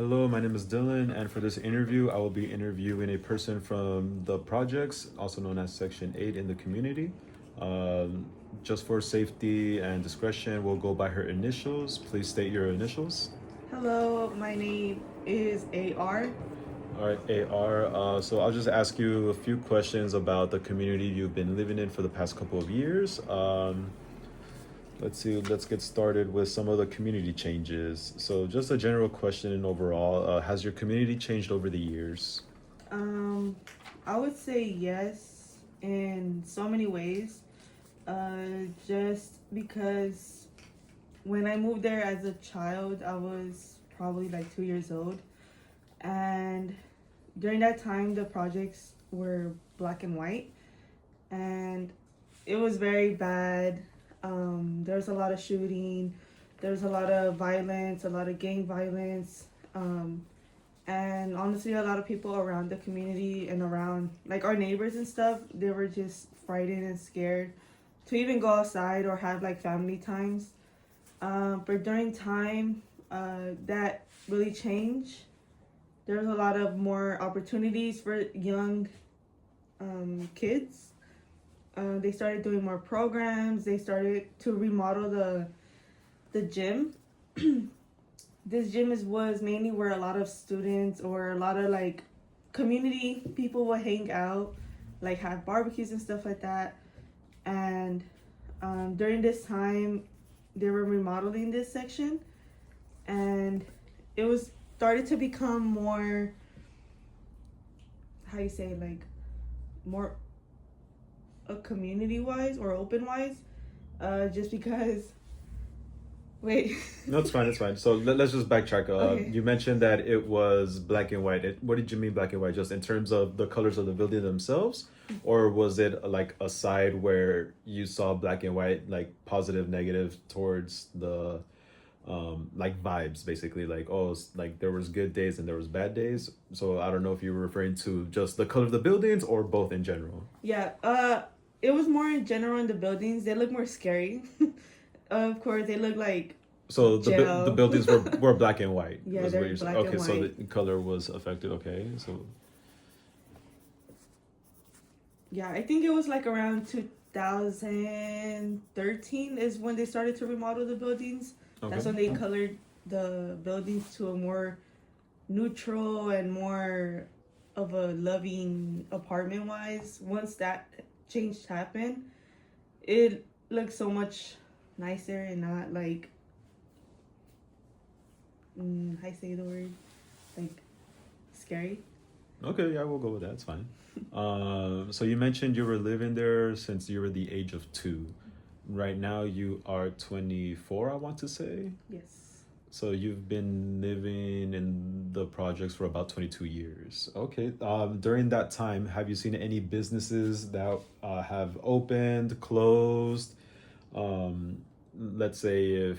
Hello, my name is Dylan, and for this interview, I will be interviewing a person from the projects, also known as Section 8 in the community. Um, just for safety and discretion, we'll go by her initials. Please state your initials. Hello, my name is AR. All right, AR. So I'll just ask you a few questions about the community you've been living in for the past couple of years. Let's see, let's get started with some of the community changes. So, just a general question and overall, has your community changed over the years? Um, I would say yes in so many ways. Just because when I moved there as a child, I was probably like 2 years old, and during that time, the projects were black and white, and it was very bad. There was a lot of shooting, there was a lot of violence, a lot of gang violence, um, and honestly, a lot of people around the community and around like our neighbors and stuff, they were just frightened and scared to even go outside or have like family times. But during time, that really changed. There was a lot of more opportunities for young kids. They started doing more programs. They started to remodel the gym. This gym was mainly where a lot of students or a lot of like community people would hang out, like have barbecues and stuff like that. And during this time, they were remodeling this section, and it was started to become more, how you say, like more a community wise or open wise, just because. Wait. No, it's fine, it's fine. So let's just backtrack. Okay. You mentioned that it was black and white. What did you mean black and white? Just in terms of the colors of the building themselves? Or was it like a side where you saw black and white, like positive, negative towards the like vibes basically, like like there was good days and there was bad days. So I don't know if you were referring to just the color of the buildings or both in general. Yeah. It was more in general in the buildings. They look more scary. Of course, they look like So the jail. buildings were black and white. Yeah, Was they're what you're saying. black Okay, and so white. the color was affected. Okay, so Yeah, I think it was like around 2013 is when they started to remodel the buildings. okay. That's when they colored the buildings to a more neutral and more of a loving apartment wise. Once that change happened, it looked so much nicer and not like, I say the word, like scary. Okay, yeah, we'll go with that. It's fine. So you mentioned you were living there since you were the age of 2. Right now you are 24, I want to say. Yes. So you've been living in the projects for about 22 years. Okay. During that time, have you seen any businesses that have opened, closed? Let's say if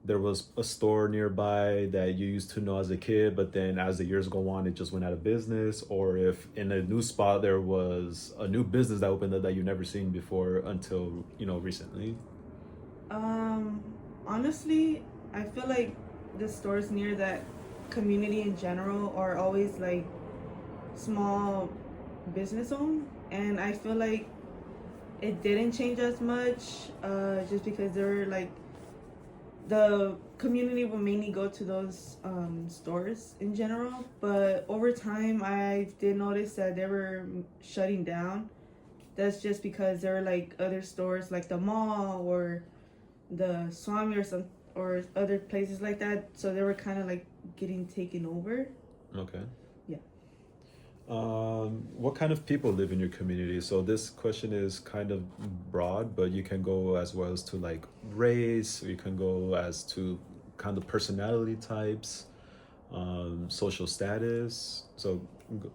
there was a store nearby that you used to know as a kid, but then as the years go on, it just went out of business, or if in a new spot there was a new business that opened up that you've never seen before until, recently. Honestly, I feel like the stores near that community in general are always like small business owned, and I feel like it didn't change as much, just because they were like the community will mainly go to those stores in general. But over time, I did notice that they were shutting down. That's just because there were like other stores like the mall or the Swami or other places like that. So they were kind of like getting taken over. Okay. Yeah. What kind of people live in your community? So this question is kind of broad, but you can go as well as to like race, or you can go as to kind of personality types, social status. So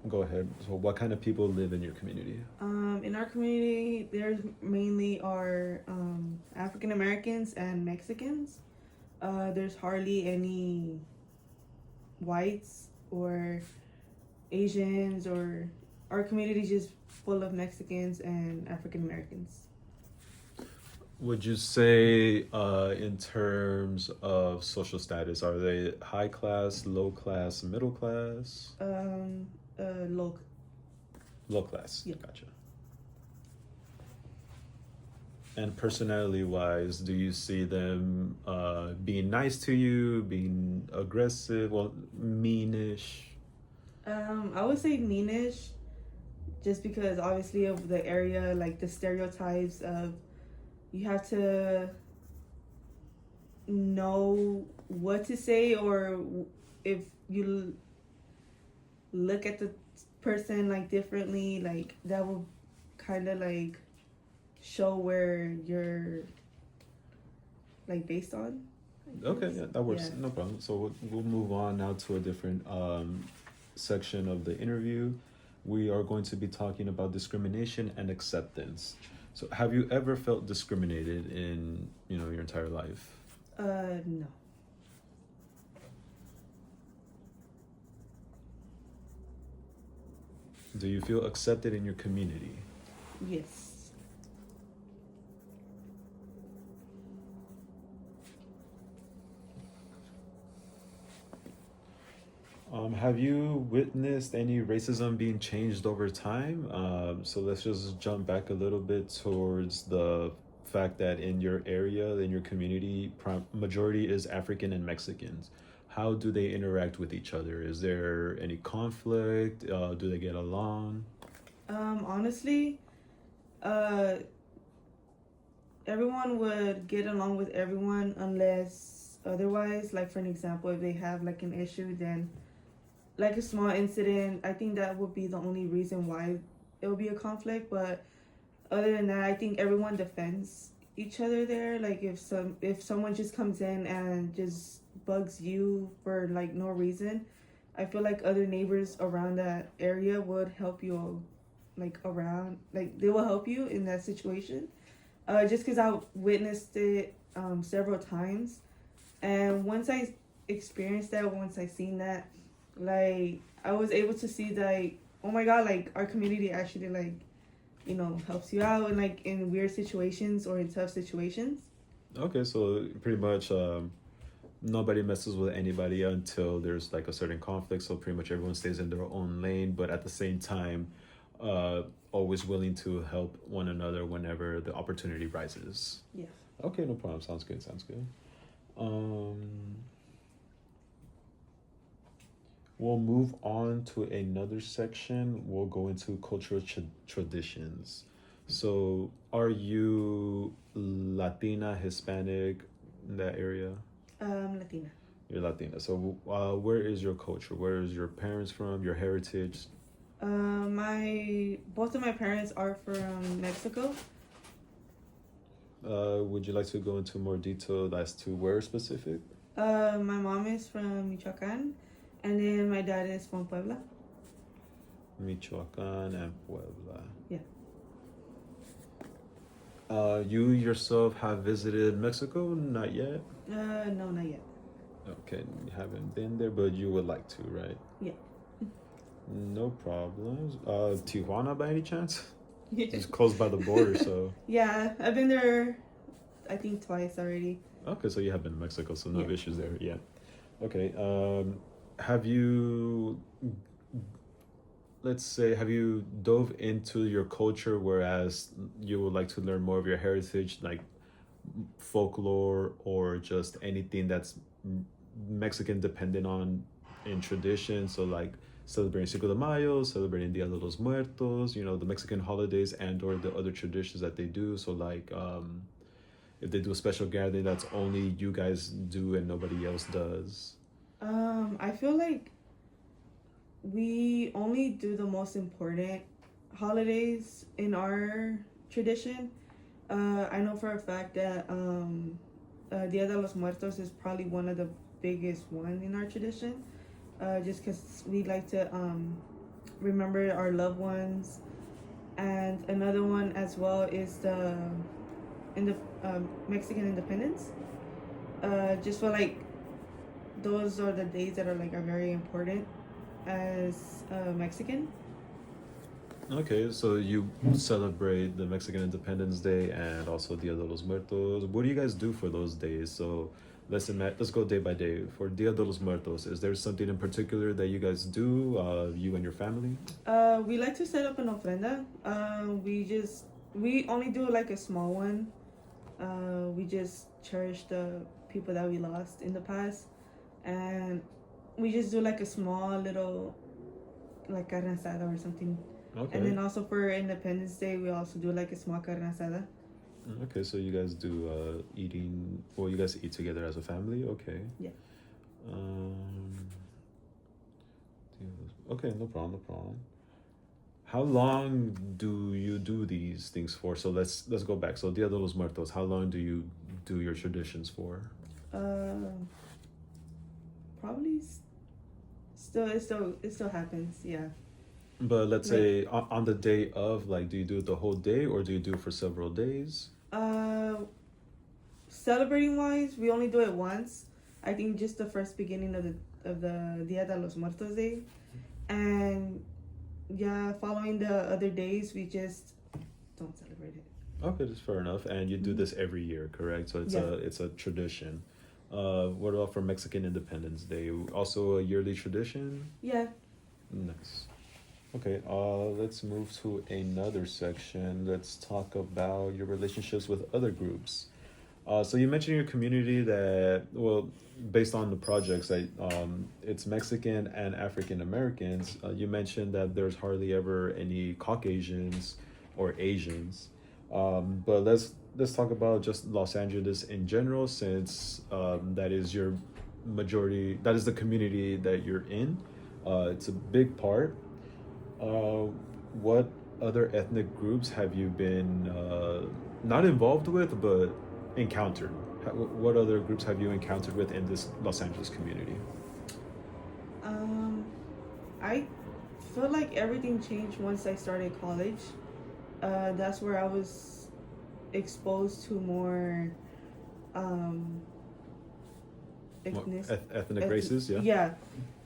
go ahead. So what kind of people live in your community? In our community, there's mainly are African Americans and Mexicans. There's hardly any whites or Asians, or our community is just full of Mexicans and African Americans. Would you say, in terms of social status, are they high class, low class, middle class? Um, low. Low class. Yeah. Gotcha. And personality wise, do you see them being nice to you, being aggressive, well, meanish? I would say meanish, just because obviously of the area, like the stereotypes of you have to know what to say, or if you look at the person like differently, like that will kind of like show where you're like based on, I Okay, guess. yeah, that works. Yeah. No problem. So we'll move on now to a different section of the interview. We are going to be talking about discrimination and acceptance. So, have you ever felt discriminated in your entire life? No. Do you feel accepted in your community? Yes. Have you witnessed any racism being changed over time? So let's just jump back a little bit towards the fact that in your area, in your community, majority is African and Mexicans. How do they interact with each other? Is there any conflict? Do they get along? Honestly, uh, everyone would get along with everyone unless otherwise. Like for an example, if they have like an issue, then like a small incident, I think that would be the only reason why it would be a conflict. But other than that, I think everyone defends each other there. Like if someone just comes in and just bugs you for like no reason, I feel like other neighbors around that area would help you, like around, like they will help you in that situation. Just because I witnessed it several times, and once I experienced that, once I seen that, like I was able to see that, like, oh my god, like our community actually like helps you out in like in weird situations or in tough situations. Okay, so pretty much nobody messes with anybody until there's like a certain conflict. So pretty much everyone stays in their own lane, but at the same time, always willing to help one another whenever the opportunity rises. Yeah. Okay, no problem. Sounds good. Sounds good. Um, we'll move on to another section. We'll go into cultural traditions. So, are you Latina, Hispanic in that area? Latina. You're Latina. So, where is your culture? Where is your parents from? Your heritage? My both of my parents are from Mexico. Would you like to go into more detail as to where specific? My mom is from Michoacan, and then my dad is from Puebla. Michoacan and Puebla. Yeah. You yourself have visited Mexico? Not yet? No, not yet. Okay, you haven't been there, but you would like to, right? Yeah. No problems. Tijuana by any chance? Yeah. It's close by the border, so. Yeah, I've been there, I think twice already. Okay, so you have been to Mexico, so no Yeah. issues there. Yeah. Okay. Have you, let's say, have you dove into your culture, whereas you would like to learn more of your heritage, like folklore or just anything that's Mexican dependent on in tradition? So like celebrating Cinco de Mayo, celebrating Dia de los Muertos, the Mexican holidays and or the other traditions that they do. So like if they do a special gathering that's only you guys do and nobody else does. I feel like we only do the most important holidays in our tradition. I know for a fact that Dia de los Muertos is probably one of the biggest one in our tradition. Just because we like to remember our loved ones, and another one as well is the Mexican Independence. Just for like those are the days that are very important as Mexican. Okay, so you celebrate the Mexican Independence Day and also Dia de los Muertos. What do you guys do for those days? So let's go day by day. For Dia de los Muertos, is there something in particular that you guys do, you and your family? We like to set up an ofrenda. We only do like a small one. We just cherish the people that we lost in the past, and we just do like a small little like carne asada or something. And Okay. then also for Independence Day, we also do like a small carne asada. Okay, so you guys do eating. Well, you guys eat together as a family. Okay. Yeah. Um. Okay, no problem, no problem. How long do you do these things for? So let's go back. So Dia de los Muertos. How long do you do your traditions for? Uh, Probably still happens. Yeah. But let's Like say on the day of, like, do you do it the whole day or do you do it for several days? uh, celebrating wise, we only do it once. I think just the first beginning of the Dia de los Muertos Day, and yeah, following the other days, we just don't celebrate it. Okay, that's fair enough. And you do Mhm. this every year, correct? So Yeah. it's a tradition. What about for Mexican Independence Day? Also a yearly tradition? Yeah. Nice. Okay, let's move to another section. Let's talk about your relationships with other groups. So you mentioned in your community that, well, based on the projects, that it's Mexican and African Americans. You mentioned that there's hardly ever any Caucasians or Asians. But let's talk about just Los Angeles in general, since that is your majority. That is the community that you're in. It's a big part. Uh, what other ethnic groups have you been not involved with, but encountered? What other groups have you encountered with in this Los Angeles community? Um, I feel like everything changed once I started college. That's where I was exposed to more um Ethnic races, yeah. yeah.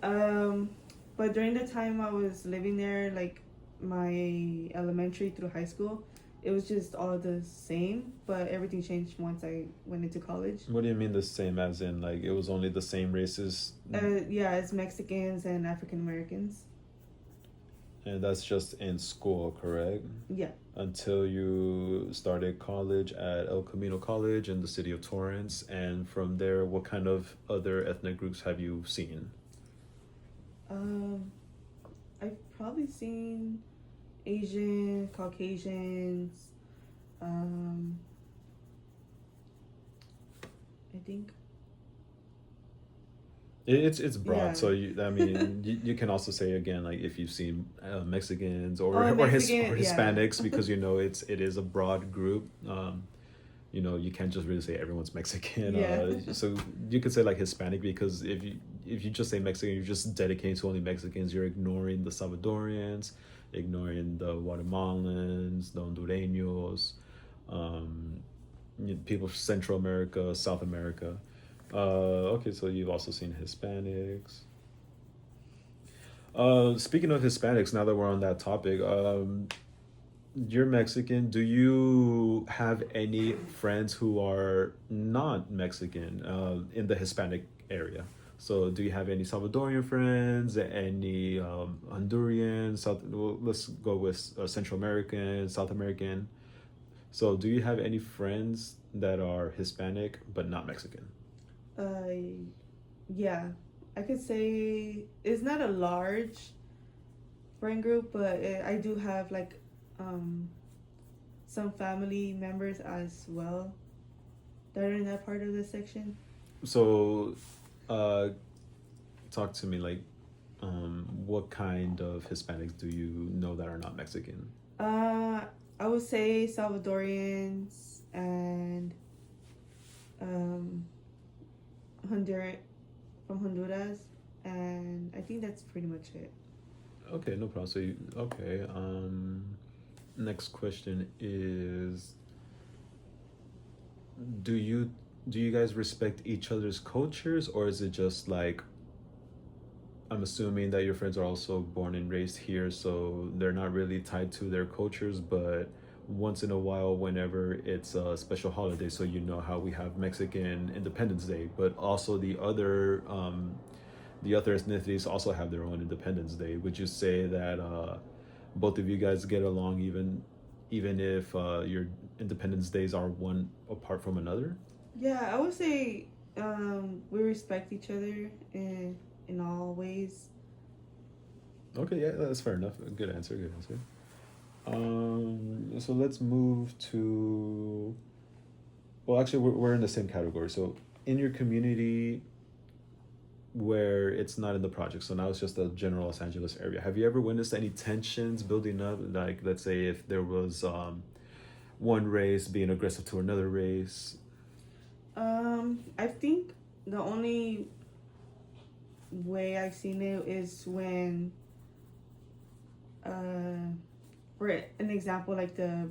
Um, but during the time I was living there, like my elementary through high school, it was just all the same. But everything changed once I went into college. What do you mean the same, as in like it was only the same races? Yeah, it's Mexicans and African Americans. And that's just in school, correct? Yeah. Until you started college at El Camino College in the city of Torrance. And from there, what kind of other ethnic groups have you seen? Um, I've probably seen Asian, Caucasians. Um, I think. It's broad, Yeah. so I mean, you can also say again, like, if you've seen Mexicans Oh, Mexican, or yeah. Hispanics, because it is a broad group. You can't just really say everyone's Mexican. Yeah. So you could say like Hispanic, because if you just say Mexican, you're just dedicating to only Mexicans. You're ignoring the Salvadorians, ignoring the Guatemalans, the Hondureños, people from Central America, South America. Okay, so you've also seen Hispanics. Speaking of Hispanics, now that we're on that topic, you're Mexican. Do you have any friends who are not Mexican in the Hispanic area? So, do you have any Salvadorian friends, any Honduran, well, let's go with Central American, South American. So, do you have any friends that are Hispanic but not Mexican? Yeah, I could say it's not a large friend group, but I do have like um some family members as well that are in that part of the section. So, uh, talk to me, like, what kind of Hispanics do you know that are not Mexican? I would say Salvadorians and um Honduran from Honduras, and I think that's pretty much it. Okay, no problem. So, okay. Next question is, do you do you guys respect each other's cultures, or is it just like, I'm assuming that your friends are also born and raised here, so they're not really tied to their cultures, but once in a while, whenever it's a special holiday, so you know how we have Mexican Independence Day, but also the other ethnicities also have their own Independence Day. Would you say that both of you guys get along, even if your Independence Days are one apart from another? Yeah, I would say we respect each other in all ways. Okay, yeah, that's fair enough. Good answer. Good answer. So let's move to. Well, actually, we're in the same category. So, in your community where it's not in the project, so now it's just the general Los Angeles area, have you ever witnessed any tensions building up? Like, let's say if there was one race being aggressive to another race. I think the only way I've seen it is when, for an example, like the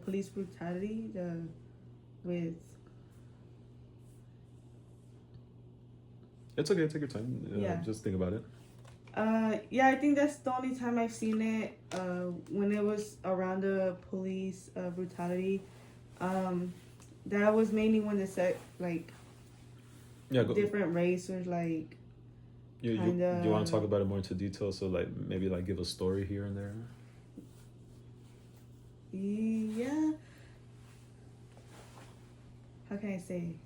police brutality, with It's okay. Take your time. Yeah. Just think about it. yeah, I think that's the only time I've seen it. When it was around the police brutality, that was mainly when the set like Yeah. Go. different race was like You kinda. you want to talk about it more into detail? So like maybe like give a story here and there. Yeah. How can I say?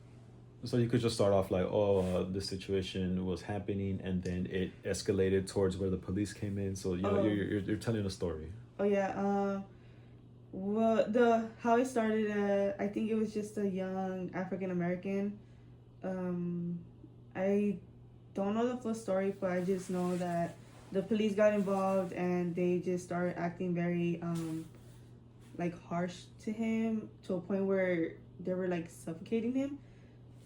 So you could just start off like, oh, the situation was happening, and then it escalated towards where the police came in. So you know, Oh. you're telling a story. Oh yeah. Well, how it started. I think it was just a young African American. I don't know the full story, but I just know that the police got involved and they just started acting very like harsh to him, to a point where they were like suffocating him,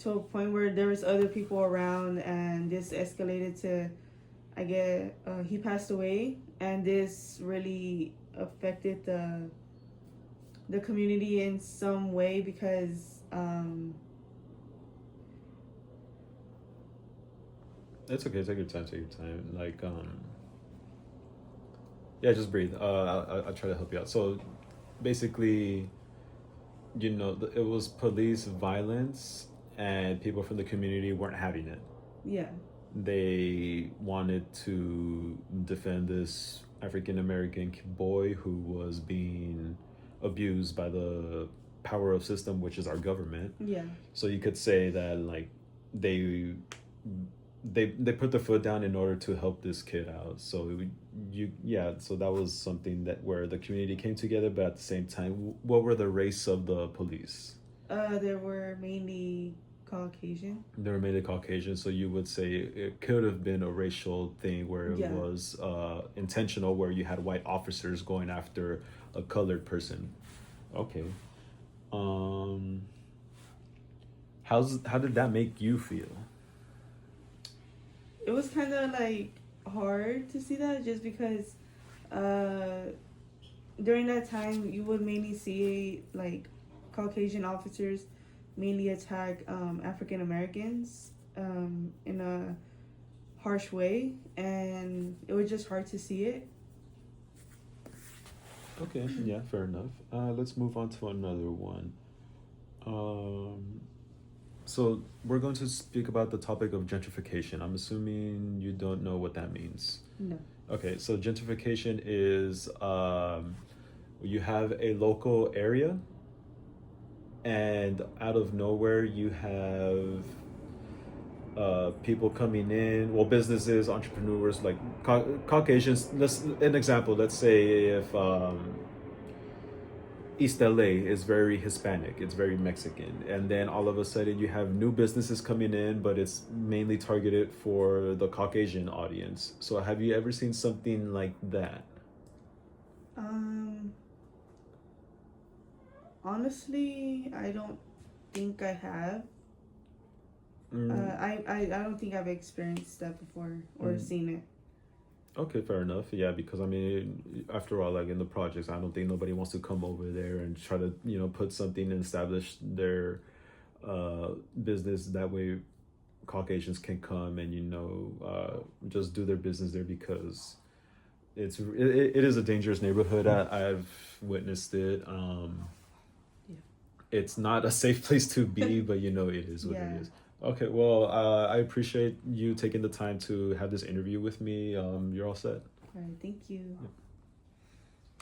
to a point where there was other people around, and this escalated to, I get he passed away, and this really affected the community in some way because It's okay. Take your time. Take your time. Like yeah, just breathe. I'll try to help you out. So basically, you know, it was police violence, and people from the community weren't having it. yeah. They wanted to defend this African American boy who was being abused by the power of system, which is our government. Yeah. So you could say that like they they put their foot down in order to help this kid out. So so that was something that where the community came together, but at the same time, what were the race of the police? There were mainly Caucasian. They were mainly Caucasian, so you would say it could have been a racial thing where it Yeah. was intentional, where you had white officers going after a colored person. Okay. Um, how did that make you feel? It was kind of like hard to see that, just because uh, during that time you would mainly see like Caucasian officers mainly attack African Americans in a harsh way, and it was just hard to see it. Okay, yeah, fair enough. Let's move on to another one. Um, so we're going to speak about the topic of gentrification. I'm assuming you don't know what that means. No. Okay, so gentrification is you have a local area, and out of nowhere you have people coming in, well, businesses, entrepreneurs, like Caucasians. An example, let's say if East LA is very Hispanic, it's very Mexican, and then all of a sudden you have new businesses coming in, but it's mainly targeted for the Caucasian audience. So have you ever seen something like that? Honestly, I don't think I have. I don't think I've experienced that before or seen it. Okay, fair enough. Yeah, because I mean, after all, like in the projects, I don't think nobody wants to come over there and try to, you know, put something and establish their business that way Caucasians can come and just do their business there, because it is a dangerous neighborhood. I've witnessed it. Yeah. It's not a safe place to be, but it is what Yeah. it is. Okay, well, I appreciate you taking the time to have this interview with me. You're all set. All right, thank you. Yeah.